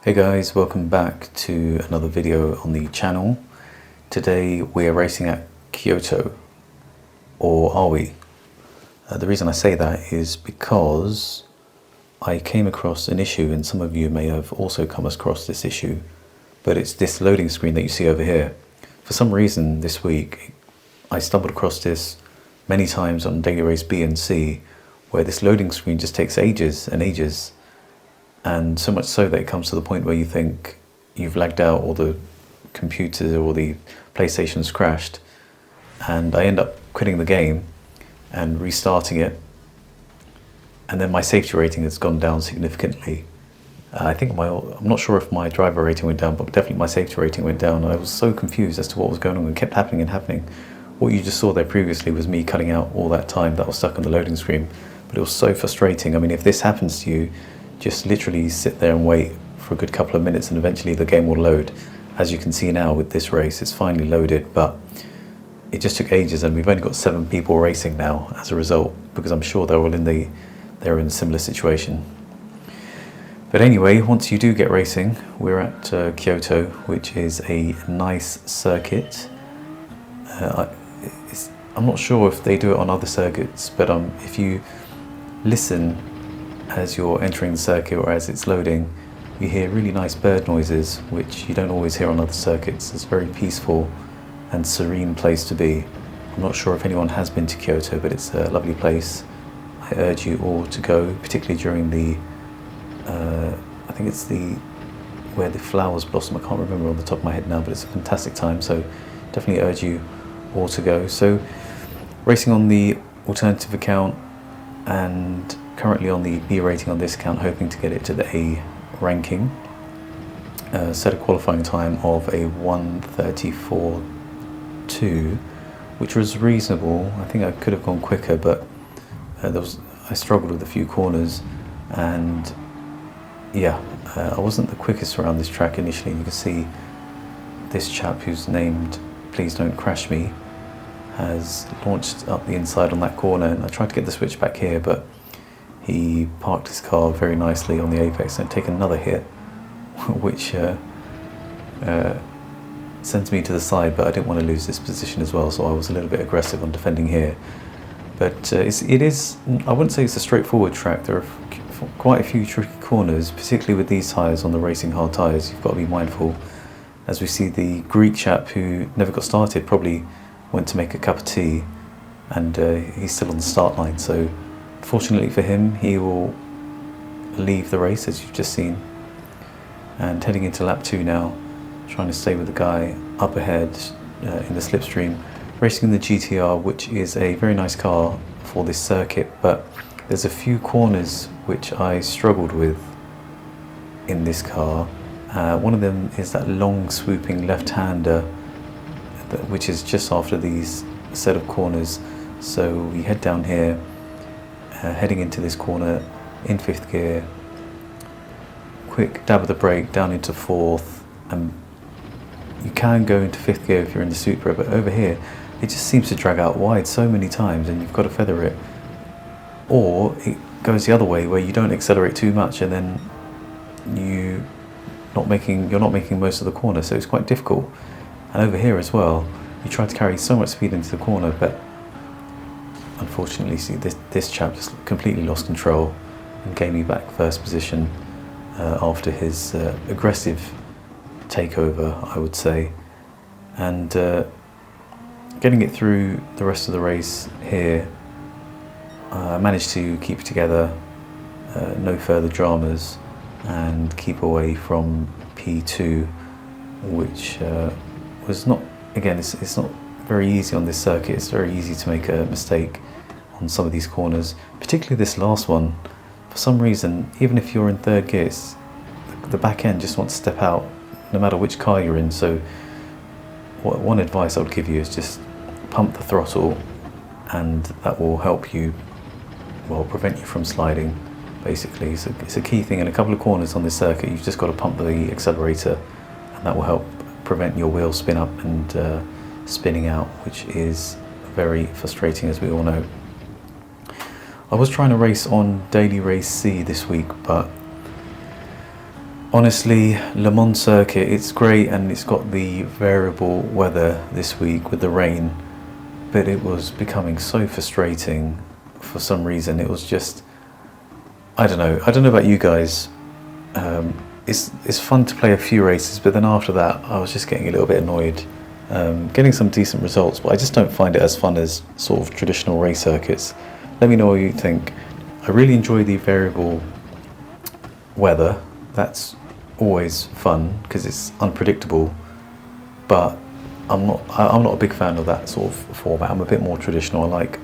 Hey guys, welcome back to another video on the channel. Today we are racing at Kyoto, or are we? The reason I say that is because I came across an issue, and some of you may have also come across this issue, but it's this loading screen that you see over here. For some reason this week I stumbled across this many times on daily race B and C, where this loading screen just takes ages and ages. And so much so that it comes to the point where you think you've lagged out, or the computer or the PlayStation's crashed, and I end up quitting the game and restarting it, and then my safety rating has gone down significantly. I'm not sure if my driver rating went down, but definitely my safety rating went down. I was so confused as to what was going on. It kept happening and happening. What you just saw there previously was me cutting out all that time that was stuck on the loading screen, but it was so frustrating. I mean, if this happens to you, just literally sit there and wait for a good couple of minutes and eventually the game will load. As you can see now with this race, it's finally loaded, but it just took ages, and we've only got 7 people racing now as a result, because I'm sure they're all in a similar situation. But anyway, once you do get racing, we're at Kyoto, which is a nice circuit. I'm not sure if they do it on other circuits, but if you listen as you're entering the circuit or as it's loading, you hear really nice bird noises, which you don't always hear on other circuits. It's a very peaceful and serene place to be. I'm not sure if anyone has been to Kyoto, but it's a lovely place. I urge you all to go, particularly during the, I think it's where the flowers blossom. I can't remember on the top of my head now, but it's a fantastic time, so definitely urge you all to go. So, racing on the alternative account, and currently on the B rating on this account, hoping to get it to the A ranking. Set a qualifying time of a 1:34.2, which was reasonable. I think I could have gone quicker, but I struggled with a few corners, and yeah, I wasn't the quickest around this track initially. You can see this chap, who's named Please Don't Crash Me, has launched up the inside on that corner, and I tried to get the switch back here, but he parked his car very nicely on the apex and taken another hit, which sends me to the side, but I didn't want to lose this position as well, so I was a little bit aggressive on defending here. But it is, I wouldn't say it's a straightforward track. There are quite a few tricky corners, particularly with these tyres on the racing hard tyres. You've got to be mindful. As we see, the Greek chap who never got started probably went to make a cup of tea, and he's still on the start line, so fortunately for him, he will leave the race, as you've just seen. And heading into lap 2 now, trying to stay with the guy up ahead in the slipstream, racing in the GTR, which is a very nice car for this circuit, but there's a few corners which I struggled with in this car. One of them is that long swooping left-hander, which is just after these set of corners. So we head down here, heading into this corner in 5th gear, quick dab of the brake down into 4th, and you can go into 5th gear if you're in the Supra, but over here it just seems to drag out wide so many times, and you've got to feather it. Or it goes the other way, where you don't accelerate too much, and then you're not making most of the corner, so it's quite difficult. And over here as well, you try to carry so much speed into the corner, but unfortunately, see, this chap just completely lost control and gave me back first position after his aggressive takeover, I would say. And getting it through the rest of the race here, I managed to keep it together, no further dramas, and keep away from P2, which was not, again, it's not very easy on this circuit. It's very easy to make a mistake on some of these corners, particularly this last one. For some reason, even if you're in 3rd gear, the back end just wants to step out no matter which car you're in. So one advice I would give you is just pump the throttle, and that will help you, well, prevent you from sliding, basically. So it's a key thing. In a couple of corners on this circuit, you've just got to pump the accelerator, and that will help prevent your wheel spin up and spinning out, which is very frustrating, as we all know. I was trying to race on daily race C this week, but Honestly, Le Mans circuit, it's great, and it's got the variable weather this week with the rain, but it was becoming so frustrating for some reason. It was just, I don't know about you guys. It's fun to play a few races, but then after that I was just getting a little bit annoyed. Getting some decent results, but I just don't find it as fun as sort of traditional race circuits. Let me know what you think. I really enjoy the variable weather. That's always fun because it's unpredictable, but I'm not a big fan of that sort of format. I'm a bit more traditional. I like,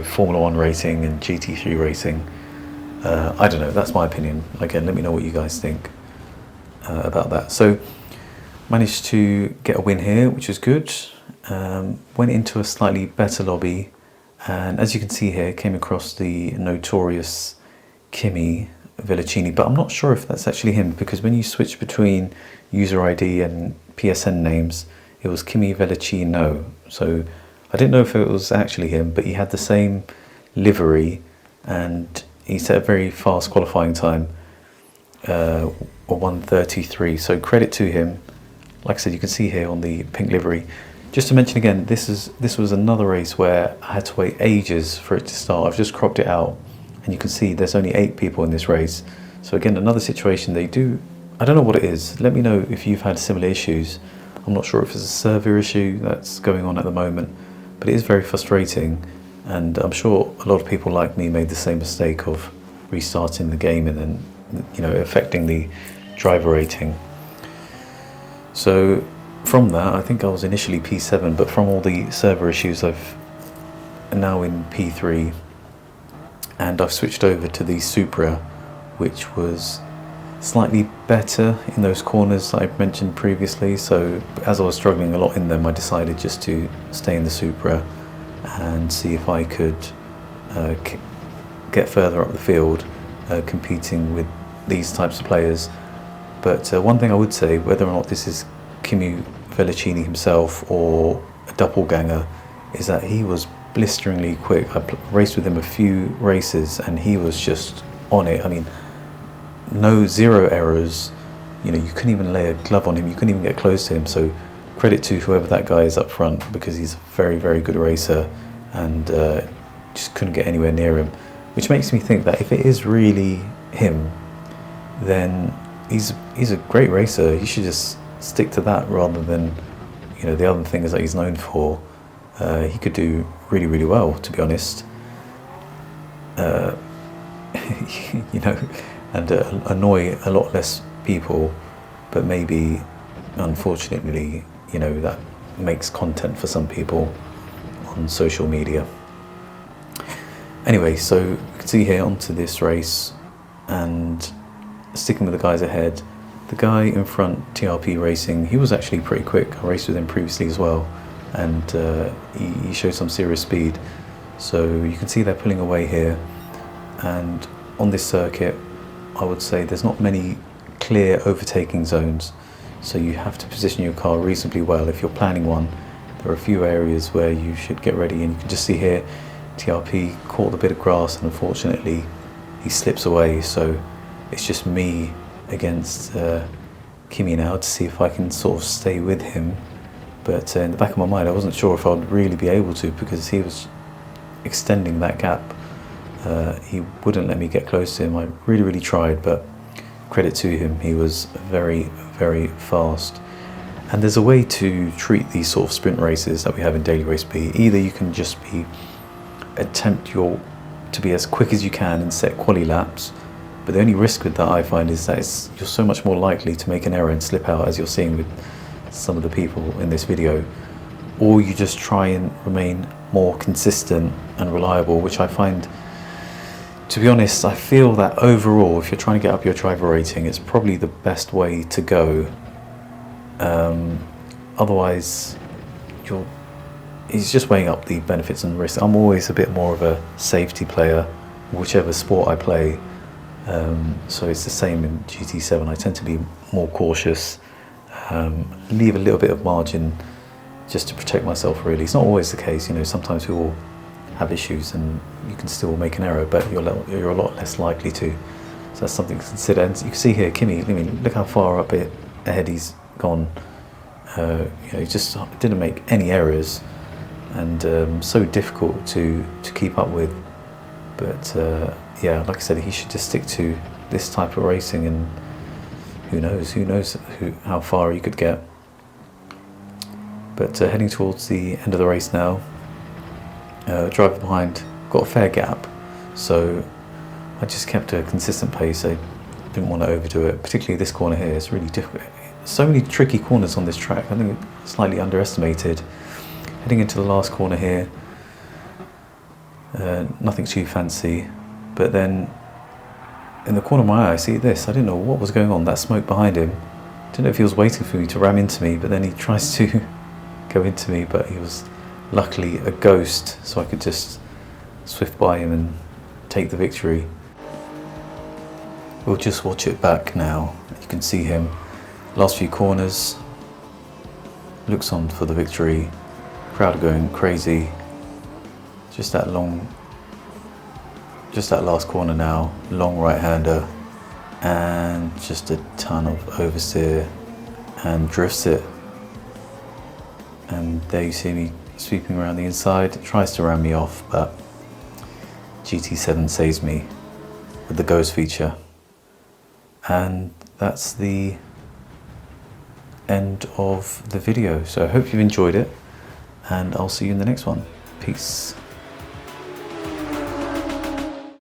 Formula 1 racing and GT3 racing. I don't know, that's my opinion. Again, let me know what you guys think about that. So managed to get a win here, which is good. Went into a slightly better lobby, and as you can see here, came across the notorious Kimi Vellicini, but I'm not sure if that's actually him, because when you switch between user ID and PSN names, it was Kimi Vellicino. So I didn't know if it was actually him, but he had the same livery, and he set a very fast qualifying time, a 1:33. So credit to him. Like I said, you can see here on the pink livery. Just to mention again, this was another race where I had to wait ages for it to start. I've just cropped it out, and you can see there's only 8 people in this race. So again, another situation I don't know what it is. Let me know if you've had similar issues. I'm not sure if it's a server issue that's going on at the moment, but it is very frustrating, and I'm sure a lot of people like me made the same mistake of restarting the game and then, affecting the driver rating. So from that, I think I was initially P7, but from all the server issues, I'm now in P3, and I've switched over to the Supra, which was slightly better in those corners that I mentioned previously. So as I was struggling a lot in them, I decided just to stay in the Supra and see if I could get further up the field, competing with these types of players. But one thing I would say, whether or not this is Kimi Vellicini himself or a doppelganger, is that he was blisteringly quick. I raced with him a few races and he was just on it. I mean, zero errors. You couldn't even lay a glove on him. You couldn't even get close to him. So credit to whoever that guy is up front, because he's a very, very good racer, and just couldn't get anywhere near him. Which makes me think that if it is really him, then he's a great racer. He should just stick to that rather than the other things that he's known for. He could do really, really well, to be honest. And annoy a lot less people, but maybe, unfortunately, that makes content for some people on social media. Anyway, so you can see here onto this race, and sticking with the guys ahead. The guy in front, TRP Racing, he was actually pretty quick. I raced with him previously as well, and he showed some serious speed. So you can see they're pulling away here, and on this circuit, I would say there's not many clear overtaking zones, so you have to position your car reasonably well if you're planning one. There are a few areas where you should get ready, and you can just see here TRP caught a bit of grass, and unfortunately he slips away. So it's just me against Kimi now to see if I can sort of stay with him. But in the back of my mind, I wasn't sure if I'd really be able to, because he was extending that gap. He wouldn't let me get close to him. I really, really tried, but credit to him, he was very, very fast. And there's a way to treat these sort of sprint races that we have in Daily Race B. Either you can just attempt to be as quick as you can and set quali laps, but the only risk with that, I find, is that you're so much more likely to make an error and slip out, as you're seeing with some of the people in this video. Or you just try and remain more consistent and reliable, which I find, to be honest, I feel that overall, if you're trying to get up your driver rating, it's probably the best way to go. Otherwise, it's just weighing up the benefits and risks. I'm always a bit more of a safety player, whichever sport I play. So it's the same in GT7. I tend to be more cautious, leave a little bit of margin just to protect myself, really. It's not always the case, sometimes we all have issues and you can still make an error, but you're a lot less likely to. So that's something to consider. And you can see here, Kimi, I mean, look how far up ahead he's gone. He just didn't make any errors, and so difficult to keep up with. But yeah, like I said, he should just stick to this type of racing, and who knows how far he could get. But heading towards the end of the race now, driver behind got a fair gap, so I just kept a consistent pace. I didn't want to overdo it, particularly this corner here. It's really difficult. So many tricky corners on this track. I think it's slightly underestimated. Heading into the last corner here, nothing too fancy, but then in the corner of my eye I see this. I didn't know what was going on. That smoke behind him, didn't know if he was waiting for me to ram into me, but then he tries to go into me, but he was luckily a ghost, so I could just swift by him and take the victory. We'll just watch it back now. You can see him, last few corners, looks on for the victory. Crowd are going crazy. Just that last corner now, long right-hander, and just a ton of oversteer, and drifts it. And there you see me sweeping around the inside. It tries to ram me off, but GT7 saves me with the ghost feature. And that's the end of the video. So I hope you've enjoyed it, and I'll see you in the next one. Peace.